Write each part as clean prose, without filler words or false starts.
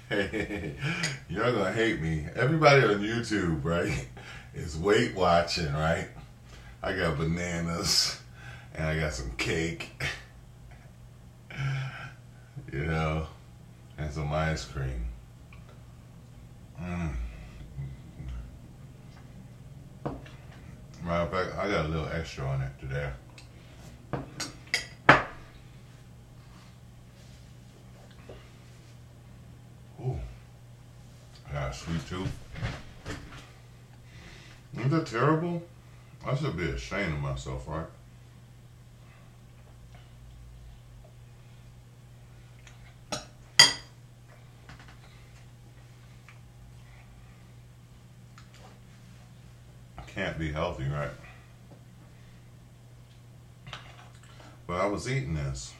Hey, you're gonna hate me. Everybody on YouTube, right, is Weight Watching, right? I got bananas and I got some cake, you know, and some ice cream. Matter of fact, I got a little extra on it today. Ooh, I got a sweet tooth. Isn't that terrible? I should be ashamed of myself, right? I can't be healthy, right? But I was eating this.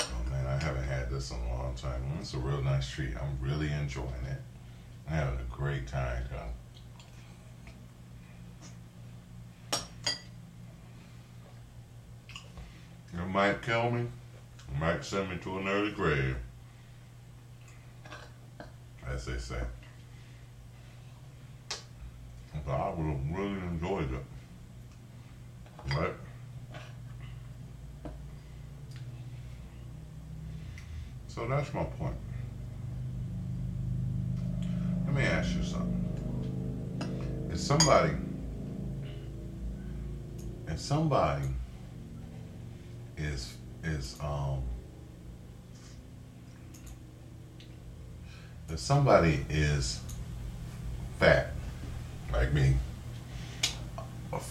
Oh man, I haven't had this in a long time. It's a real nice treat. I'm really enjoying it. I'm having a great time, guys. It might kill me. It might send me to an early grave, as they say. But I would have really enjoyed it. Right? So that's my point. Let me ask you something. If somebody is if somebody is fat, like me, but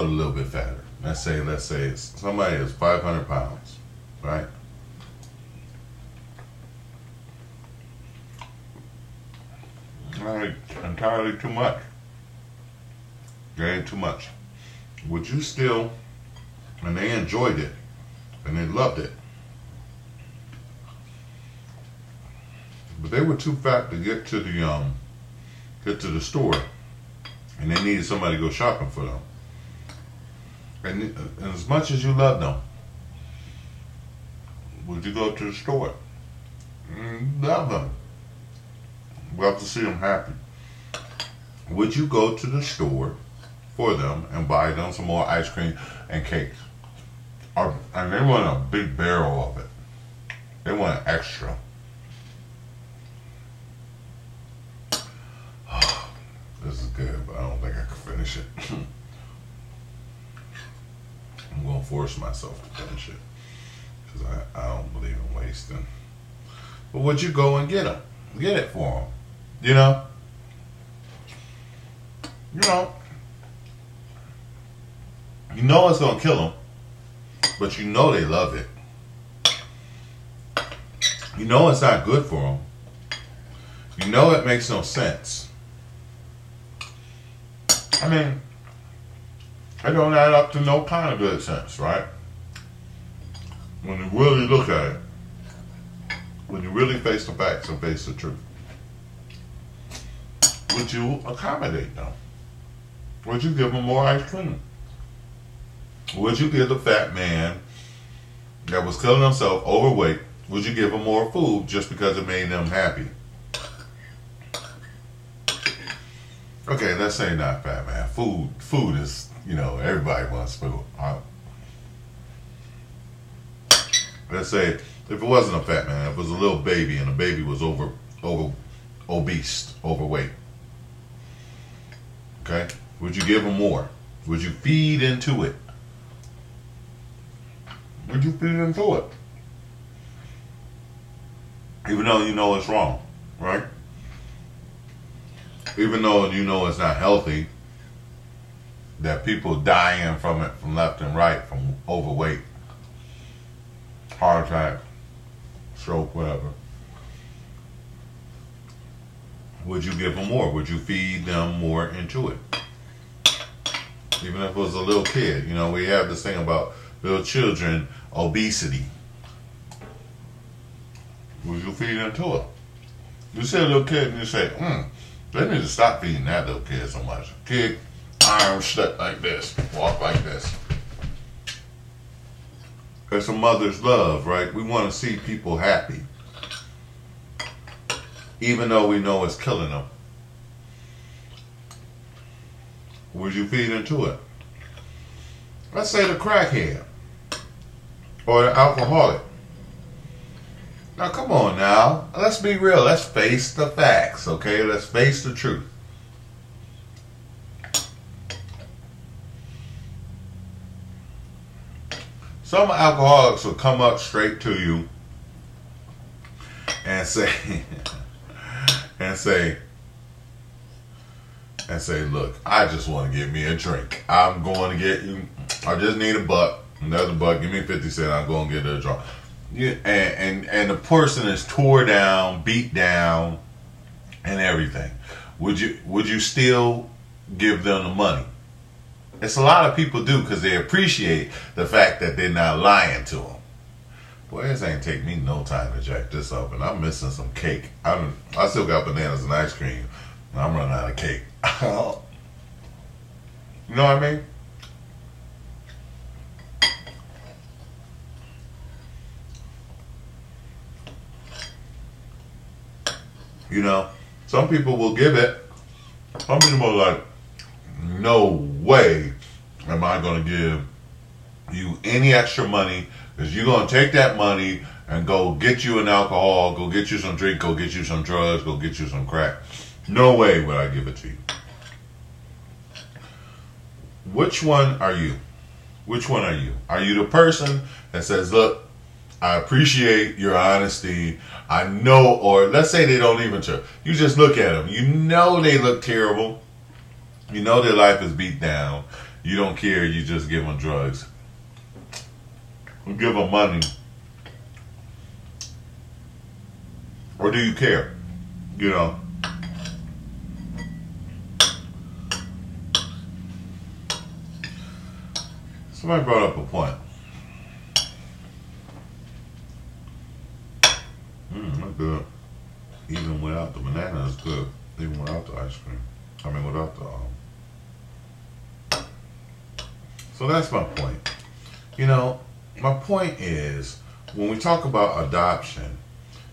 a little bit fatter. Let's say somebody is 500 pounds, right? Like entirely too much. They ain't too much. Would you still, and they enjoyed it, and they loved it, but they were too fat to get to the store, and they needed somebody to go shopping for them. And as much as you love them, would you go to the store? Love them. Love to see them happy. Would you go to the store for them and buy them some more ice cream and cakes? And they want a big barrel of it. They want an extra. This is good, but I don't think I can finish it. I'm going to force myself to finish it because I don't believe in wasting. But would you go and get them? Get it for them. You know? You know it's going to kill them, but you know they love it. You know it's not good for them. You know it makes no sense. I mean, it don't add up to no kind of good sense, right? When you really look at it, when you really face the facts and face the truth, would you accommodate them? Would you give them more ice cream? Would you give the fat man that was killing himself, overweight, would you give him more food just because it made them happy? Okay, let's say not fat man. Food is, everybody wants food. Let's say if it wasn't a fat man, if it was a little baby and the baby was obese, overweight. Okay? Would you give him more? Would you feed into it? Would you feed into it? Even though you know it's wrong, right? Even though you know it's not healthy, that people dying from it from left and right, from overweight, heart attack, stroke, whatever. Would you give them more? Would you feed them more into it? Even if it was a little kid. We have this thing about little children, obesity. Would you feed into it? You see a little kid and you say, they need to stop feeding that little kid so much. Kid, arms stuck like this, walk like this. It's a mother's love, right? We want to see people happy. even though we know it's killing them? Would you feed into it? Let's say the crackhead or the alcoholic. Now, come on now. Let's be real. Let's face the facts, okay? Let's face the truth. Some alcoholics will come up straight to you and say, look, I just want to get me a drink. I'm going to get you, I just need $1, another $1, give me 50 cents, I'm going to get a drink. Yeah, and the person is tore down, beat down, and everything. Would you still give them the money? It's a lot of people do because they appreciate the fact that they're not lying to them. Boy, this ain't take me no time to jack this up, and I'm missing some cake. I still got bananas and ice cream. And I'm running out of cake. You know what I mean? You know, some people will give it. Some people are like, no way am I going to give you any extra money, because you're going to take that money and go get you an alcohol, go get you some drink, go get you some drugs, go get you some crack. No way would I give it to you. Which one are you? Which one are you? Are you the person that says, look, I appreciate your honesty. I know, or let's say they don't even care. You just look at them. You know they look terrible. You know their life is beat down. You don't care. You just give them drugs. You give them money. Or do you care? You know. Somebody brought up a point. That's good. Even without the banana, it's good. Even without the ice cream. I mean, without the... So that's my point. You know, my point is, when we talk about adoption,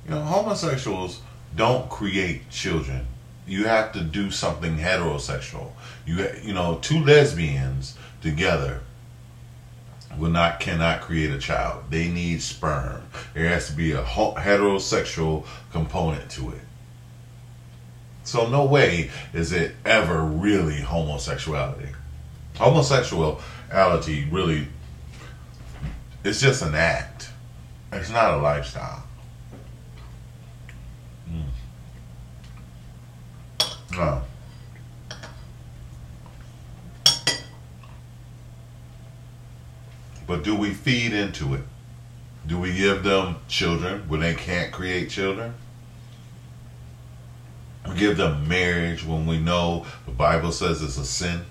you know, homosexuals don't create children. You have to do something heterosexual. You know, two lesbians together cannot create a child. They need sperm. There has to be a heterosexual component to it. So no way is it ever really homosexuality. Homosexuality really, it's just an act. It's not a lifestyle. No. But do we feed into it? Do we give them children when they can't create children? We give them marriage when we know the Bible says it's a sin?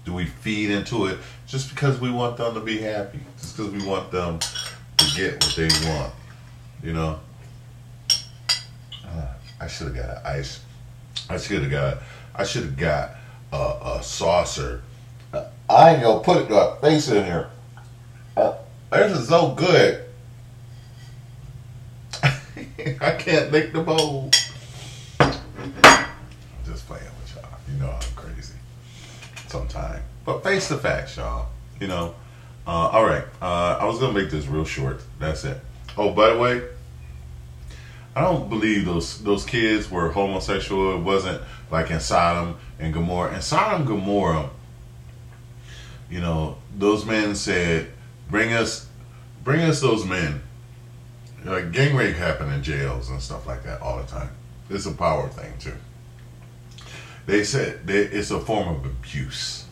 Do we feed into it just because we want them to be happy? Just because we want them to get what they want? You know? I should have got ice. I should have got a saucer. I ain't gonna put the face in here. This is so good. I can't make the bowl. Just playing with y'all. You know I'm crazy sometimes. But face the facts, y'all. You know. All right. I was gonna make this real short. That's it. Oh, by the way, I don't believe those kids were homosexual. It wasn't like in Sodom and Gomorrah. In Sodom and Gomorrah, you know, those men said, bring us those men. Like, gang rape happened in jails and stuff like that all the time. It's a power thing too. They said it's a form of abuse.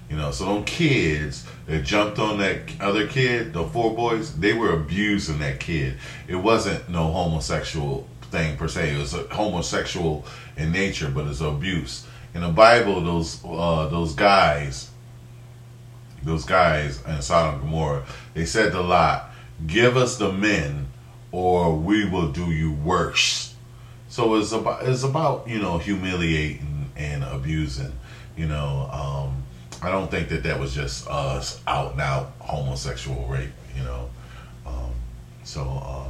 You know, so them kids that jumped on that other kid, the 4 boys, they were abusing that kid. It wasn't no homosexual thing per se. It was a homosexual in nature, but it's abuse. In the Bible, those guys in Sodom and Gomorrah, they said to Lot, give us the men or we will do you worse. So it's about you know, humiliating and abusing. You know, I don't think that was just out and out homosexual rape. You know, so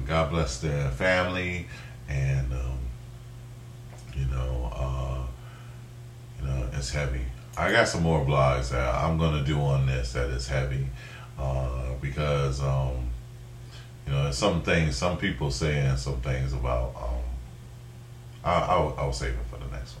God bless their family, and it's heavy. I got some more blogs that I'm gonna do on this that is heavy, because some things, some people saying some things about. I'll save it for the